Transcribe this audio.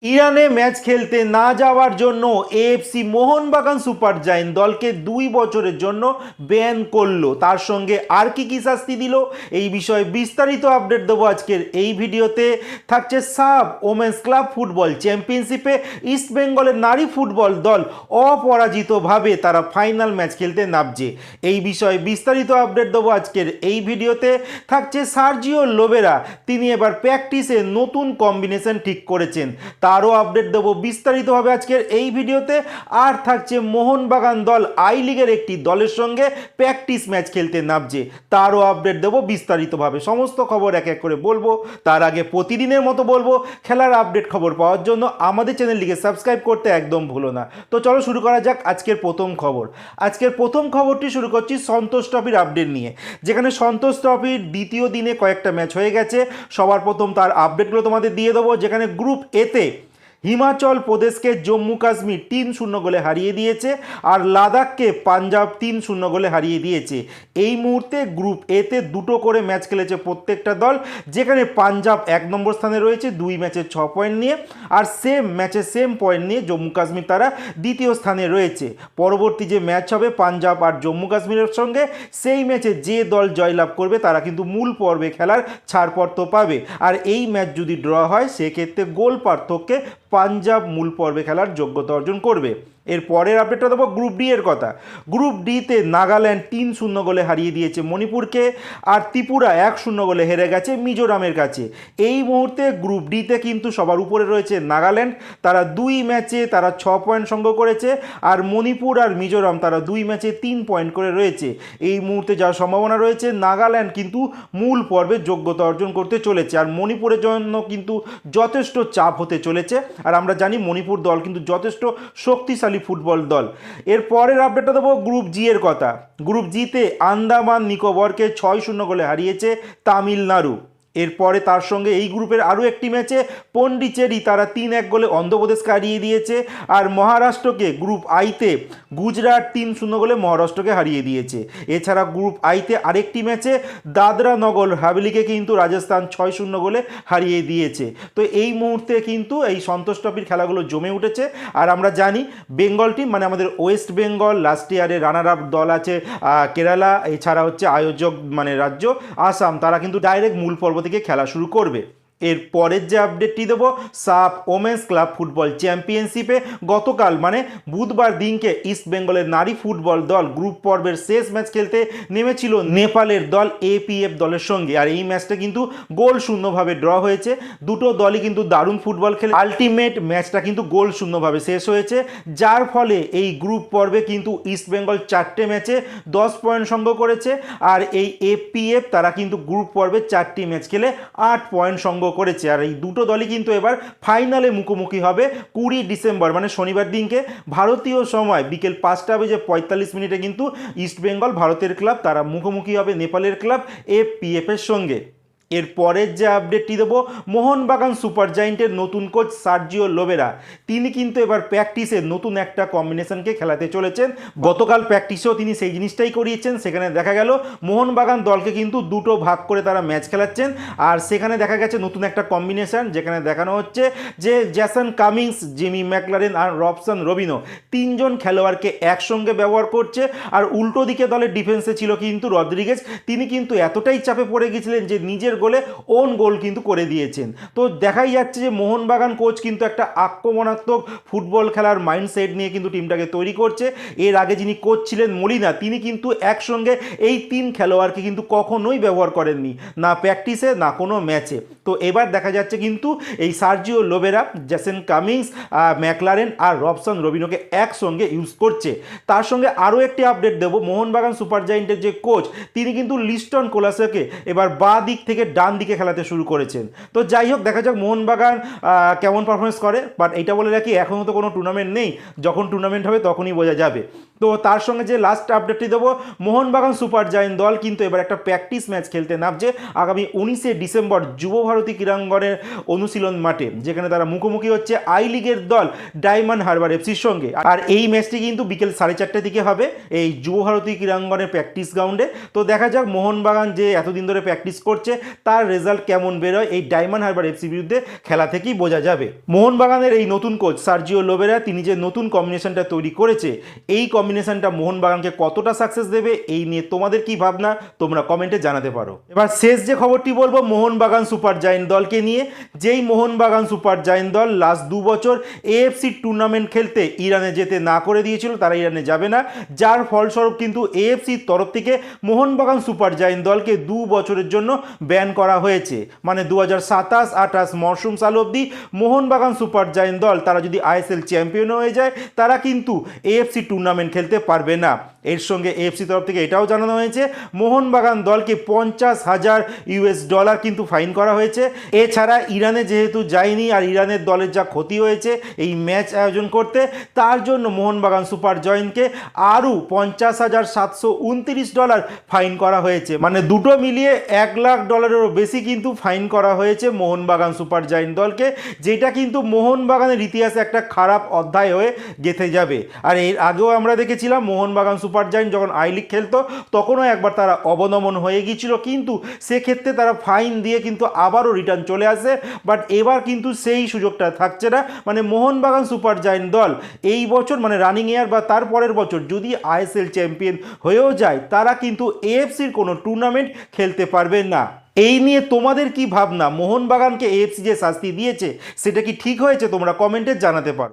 ইরানে ম্যাচ খেলতে না যাওয়ার জন্য এএফসি মোহনবাগান সুপার জায়েন্ট দলকে 2 বছরের জন্য ব্যান করলো। তার সঙ্গে আর কি শাস্তি দিল, এই বিষয়ে বিস্তারিত আপডেট দেবো আজকের এই ভিডিওতে। থাকছে সাব ওমেন্স ক্লাব ফুটবল চ্যাম্পিয়নশিপে ইস্টবেঙ্গলের নারী ফুটবল দল অপরাজিতভাবে তারা ফাইনাল ম্যাচ খেলতে নামছে। এই বিষয়ে বিস্তারিত আপডেট দেবো আজকের এই ভিডিওতে। থাকছে সার্জিও লোবেরা, তিনি এবার প্র্যাকটিসে নতুন কম্বিনেশন ঠিক করেছেন, তারও আপডেট দেবো বিস্তারিতভাবে আজকের এই ভিডিওতে। আর থাকছে মোহনবাগান দল আই লিগের একটি দলের সঙ্গে প্র্যাকটিস ম্যাচ খেলতে নামছে, তারও আপডেট দেবো বিস্তারিতভাবে। সমস্ত খবর এক এক করে বলবো, তার আগে প্রতিদিনের মতো বলবো খেলার আপডেট খবর পাওয়ার জন্য আমাদের চ্যানেলটিকে সাবস্ক্রাইব করতে একদম ভুলো না। তো চলো শুরু করা যাক আজকের প্রথম খবর। আজকের প্রথম খবরটি শুরু করছি সন্তোষ ট্রফির আপডেট নিয়ে, যেখানে সন্তোষ ট্রফির দ্বিতীয় দিনে কয়েকটা ম্যাচ হয়ে গেছে। সবার প্রথম তার আপডেটগুলো তোমাদের দিয়ে দেবো, যেখানে গ্রুপ এতে হিমাচল প্রদেশকে জম্মু কাশ্মীর 3-0 গোলে হারিয়ে দিয়েছে, আর লাদাখকে পাঞ্জাব 3-0 গোলে হারিয়ে দিয়েছে। এই মুহূর্তে গ্রুপ এতে দুটো করে ম্যাচ খেলেছে প্রত্যেকটা দল, যেখানে পাঞ্জাব 1 নম্বর স্থানে রয়েছে 2 ম্যাচে 6 পয়েন্ট নিয়ে, আর সেম ম্যাচে সেম পয়েন্ট নিয়ে জম্মু কাশ্মীর তারা দ্বিতীয় স্থানে রয়েছে। পরবর্তী যে ম্যাচ হবে পাঞ্জাব আর জম্মু কাশ্মীরের সঙ্গে, সেই ম্যাচে যে দল জয়লাভ করবে তারা কিন্তু মূল পর্বে খেলার ছাড়পত্র পাবে। আর এই ম্যাচ যদি ড্র হয় সেক্ষেত্রে গোল পার্থক্যে পাঞ্জাব মূল পর্বে খেলার যোগ্যতা অর্জন করবে। এর পরের আপডেটটা দেবো গ্রুপ ডি এর কথা। গ্রুপ ডিতে নাগাল্যান্ড 3-0 গোলে হারিয়ে দিয়েছে মণিপুরকে, আর ত্রিপুরা 1-0 গোলে হেরে গেছে মিজোরামের কাছে। এই মুহূর্তে গ্রুপ ডিতে কিন্তু সবার উপরে রয়েছে নাগাল্যান্ড, তারা 2 ম্যাচে তারা 6 পয়েন্ট সংগ্রহ করেছে, আর মণিপুর আর মিজোরাম তারা 2 ম্যাচে 3 পয়েন্ট করে রয়েছে। এই মুহূর্তে যার সম্ভাবনা রয়েছে নাগাল্যান্ড কিন্তু মূল পর্বে যোগ্যতা অর্জন করতে চলেছে, আর মণিপুরের জন্য কিন্তু যথেষ্ট চাপ হতে চলেছে। আর আমরা জানি মণিপুর দল কিন্তু যথেষ্ট শক্তিশালী ফুটবল দল। এর পরের আপডেটটা দেবো গ্রুপ জি এর কথা। গ্রুপ জিতে আন্দামান নিকোবরকে 6-0 গোলে হারিয়েছে তামিলনাড়ু। এরপরে তার সঙ্গে এই গ্রুপের আরও একটি ম্যাচে পন্ডিচেরি তারা 3-1 গোলে অন্ধ্রপ্রদেশকে হারিয়ে দিয়েছে, আর মহারাষ্ট্রকে গ্রুপ আইতে গুজরাট 3-0 গোলে মহারাষ্ট্রকে হারিয়ে দিয়েছে। এছাড়া গ্রুপ আইতে আরেকটি ম্যাচে দাদরা নগর হাভেলিকে কিন্তু রাজস্থান 6-0 গোলে হারিয়ে দিয়েছে। তো এই মুহূর্তে কিন্তু এই সন্তোষ ট্রফির খেলাগুলো জমে উঠেছে। আর আমরা জানি বেঙ্গল টিম মানে আমাদের ওয়েস্ট বেঙ্গল, লাস্ট ইয়ারে রানার আপ দল আছে কেরালা, এছাড়া হচ্ছে আয়োজক মানে রাজ্য আসাম, তারা কিন্তু ডাইরেক্ট মূল পর্ব থেকে খেলা শুরু করবে। এর পরের যে আপডেটটি দেবো সাব ওমেন্স ক্লাব ফুটবল চ্যাম্পিয়নশিপে গতকাল মানে বুধবার দিনকে ইস্ট বেঙ্গলের নারী ফুটবল দল গ্রুপ পর্বের শেষ ম্যাচ খেলতে নেমেছিল নেপালের দল এপিএফ দলের সঙ্গে। আর এই ম্যাচটা কিন্তু গোল শূন্যভাবে ড্র হয়েছে। দুটো দলই কিন্তু দারুণ ফুটবল খেলে আলটিমেট ম্যাচটা কিন্তু গোল শূন্যভাবে শেষ হয়েছে, যার ফলে এই গ্রুপ পর্বে কিন্তু ইস্ট বেঙ্গল 4টে ম্যাচে 10 পয়েন্ট সংগ্রহ করেছে, আর এই এপিএফ তারা কিন্তু গ্রুপ পর্বে 4টি ম্যাচ খেলে 8 পয়েন্ট সংগ্রহ করেছে। আর এই দুটো দলই কিন্তু এবার ফাইনালে মুখোমুখি হবে 20 ডিসেম্বর মানে শনিবার দিনকে ভারতীয় সময় বিকেল 5:45 কিন্তু ইস্ট বেঙ্গল ভারতের ক্লাব তারা মুখোমুখি হবে নেপালের ক্লাব এপিএফ এর সঙ্গে। এর পরের যে আপডেটটি দেবো মোহনবাগান সুপার জায়েন্টের নতুন কোচ সার্জিও লোবেরা, তিনি কিন্তু এবার প্র্যাকটিসে নতুন একটা কম্বিনেশনকে খেলাতে চলেছেন। গতকাল প্র্যাকটিসেও তিনি সেই জিনিসটাই করিয়েছেন। সেখানে দেখা গেল মোহনবাগান দলকে কিন্তু দুটো ভাগ করে তারা ম্যাচ খেলাচ্ছেন, আর সেখানে দেখা গেছে নতুন একটা কম্বিনেশন, যেখানে দেখানো হচ্ছে যে জ্যাসন কামিংস, জিমি ম্যাকলারেন আর রবসন রবিনো 3 জন খেলোয়াড়কে একসঙ্গে ব্যবহার করছে। আর উল্টো দিকে দলের ডিফেন্সে ছিল কিন্তু রদ্রিগেজ, তিনি কিন্তু এতটাই চাপে পড়ে গেছিলেন যে নিজের গোলে ওন গোল কিন্তু করে দিয়েছেন। তো দেখাই যাচ্ছে যে মোহনবাগান কোচ কিন্তু একটা আক্রমণাত্মক ফুটবল খেলার মাইন্ডসেট নিয়ে কিন্তু টিমটাকে তৈরি করছে। এর আগে যিনি কোচ ছিলেন মলিনা, তিনি কিন্তু একসঙ্গে এই 3 খেলোয়াড়কে কিন্তু কখনোই ব্যবহার করেননি, না প্র্যাকটিসে না কোনো ম্যাচে। তো এবার দেখা যাচ্ছে কিন্তু এই Sergio Lobera Jason Cummings, McLaren আর রবসন রবিনোকে একসঙ্গে ইউজ করছে। তার সঙ্গে আরও একটি আপডেট দেবো, মোহনবাগান সুপার জায়েন্টের যে কোচ তিনি কিন্তু লিস্টন কোলাসকে এবার বাঁ দিক থেকে ডান দিকে খেলাতে শুরু করেছেন। তো যাই হোক দেখা যাক মোহনবাগান কেমন পারফরমেন্স করে। বাট এইটা বলে রাখি এখনও তো কোনো টুর্নামেন্ট নেই, যখন টুর্নামেন্ট হবে তখনই বোঝা যাবে। তো তার সঙ্গে যে লাস্ট আপডেটটি দেবো মোহনবাগান সুপার জায়েন্ট দল কিন্তু এবার একটা প্র্যাকটিস ম্যাচ খেলতে নামছে আগামী 19 ডিসেম্বর যুব ভারতী ক্রীড়াঙ্গনের অনুশীলন মাঠে, যেখানে তারা মুখোমুখি হচ্ছে আই লিগের দল ডায়মন্ড হারবার এফসির সঙ্গে। আর এই ম্যাচটি কিন্তু বিকেল 4:30 দিকে হবে এই যুব ভারতী ক্রীড়াঙ্গনের প্র্যাকটিস গ্রাউন্ডে। তো দেখা যাক মোহনবাগান যে এতদিন ধরে প্র্যাকটিস করছে তার রেজাল্ট কেমন বেরোয় এই ডায়মন্ড হারবার এফসির বিরুদ্ধে খেলা থেকেই বোঝা যাবে। মোহনবাগানের এই নতুন কোচ সার্জিও লোবেরা তিনি যে নতুন কম্বিনেশনটা তৈরি করেছে, এই কম্বিনেশনটা মোহনবাগানকে কতটা সাকসেস দেবে এই নিয়ে তোমাদের কি ভাবনা তোমরা কমেন্টে জানাতে পারো। এবার শেষ যে খবরটি বলবো মোহনবাগান সুপার জায়েন্ট দলকে নিয়ে, যেই মোহনবাগান সুপার জায়েন্ট দল লাস্ট 2 বছর এএফসি টুর্নামেন্ট খেলতে ইরানে যেতে না করে দিয়েছিল, তারা ইরানে যাবে না, যার ফলস্বরূপ কিন্তু এএফসির তরফ থেকে মোহনবাগান সুপার জায়েন্ট দলকে 2 বছরের জন্য ব্যান করা হয়েছে। মানে 2027-28 মরশুম সাল অবধি মোহনবাগান সুপার জায়েন্ট দল তারা যদি আইএসএল চ্যাম্পিয়ন হয়ে যায় তারা কিন্তু এএফসি টুর্নামেন্ট খেলতে পারবে না। এর সঙ্গে এএফসি তরফ থেকে এটাও জানানো হয়েছে মোহনবাগান দলকে $50,000 কিন্তু ফাইন করা হয়েছে। এছাড়া ইরানে যেহেতু যায়নি আর ইরানের দলের যা ক্ষতি হয়েছে এই ম্যাচ আয়োজন করতে, তার জন্য মোহনবাগান সুপার জায়েন্টকে আরও $50,729 ফাইন করা হয়েছে। মানে দুটো মিলিয়ে $1,00,000-এরও বেশি কিন্তু ফাইন করা হয়েছে মোহনবাগান সুপার জায়েন্ট দলকে, যেটা কিন্তু মোহনবাগানের ইতিহাসে একটা খারাপ অধ্যায় হয়ে গেঁথে যাবে। আর এর আগেও আমরা দেখেছিলাম মোহনবাগান সুপার জায়েন্ট যখন আই লিগ খেলতো তখনও একবার তারা অবনমন হয়ে গিয়েছিল, কিন্তু সেক্ষেত্রে তারা ফাইন দিয়ে কিন্তু আবারও রিটার্ন চলে আসে। বাট এবার কিন্তু সেই সুযোগটা থাকছে না। মানে মোহনবাগান সুপার জায়েন্ট দল এই বছর মানে রানিং ইয়ার বা তার পরের বছর যদি আইএসএল চ্যাম্পিয়ন হয়েও যায় তারা কিন্তু এএফসির কোনো টুর্নামেন্ট খেলতে পারবে না। এই নিয়ে তোমাদের কি ভাবনা? মোহনবাগানকে এএফসি যে শাস্তি দিয়েছে সেটা কি ঠিক হয়েছে? তোমরা কমেন্টে জানাতে পারো।